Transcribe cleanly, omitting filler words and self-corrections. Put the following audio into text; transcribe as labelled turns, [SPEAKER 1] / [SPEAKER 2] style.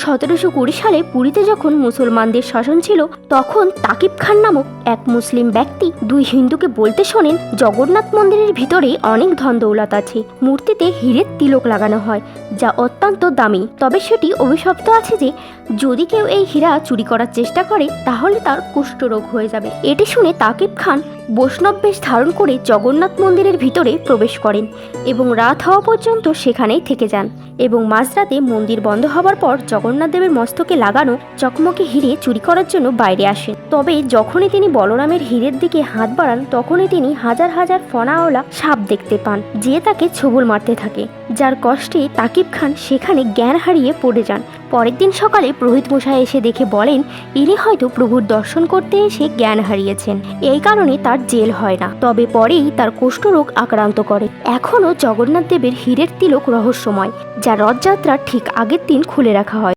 [SPEAKER 1] 1720 সালে পুরীতে যখন মুসলমানদের শাসন ছিল, তখন তাকিব খান নামক এক মুসলিম ব্যক্তি দুই হিন্দুকে বলতে শোনেন জগন্নাথ মন্দিরের ভিতরে অনেক ধন দৌলত আছে। মূর্তিতে হীরের তিলক লাগানো হয়, যা অত্যন্ত দামি। তবে সেটি অভিশপ্ত আছে যে যদি কেউ এই হীরা চুরি করার চেষ্টা করে তাহলে তার কুষ্ঠরোগ হয়ে যাবে। এটি শুনে তাকিব খান বৈষ্ণব বেশ ধারণ করে জগন্নাথ মন্দিরের ভিতরে প্রবেশ করেন এবং রাত হওয়া পর্যন্ত সেখানেই থেকে যান এবং মাঝরাতে মন্দির বন্ধ হবার পর জগন্নাথ দেবের মস্তকে লাগানো চকমকে হিরে চুরি করার জন্য বাইরে আসেন। তবে যখনই তিনি বলরামের হীরের দিকে হাত বাড়ান, তখনই তিনি হাজার হাজার ফনাওয়ালা সাপ দেখতে পান, যে তাকে ছোবল মারতে থাকে, যার কষ্টে তাকিব খান সেখানে জ্ঞান হারিয়ে পড়ে যান। পরের দিন সকালে পুরোহিত মশাই এসে দেখে বলেন ইনি হয়তো প্রভুর দর্শন করতে এসে জ্ঞান হারিয়েছেন, এই কারণে তার জেল হয় না। তবে পরেই তার কুষ্ঠরোগ আক্রান্ত করে। এখনও জগন্নাথ দেবের হীরের তিলক রহস্যময়, যা রথযাত্রার ঠিক আগের দিন খুলে রাখা হয়।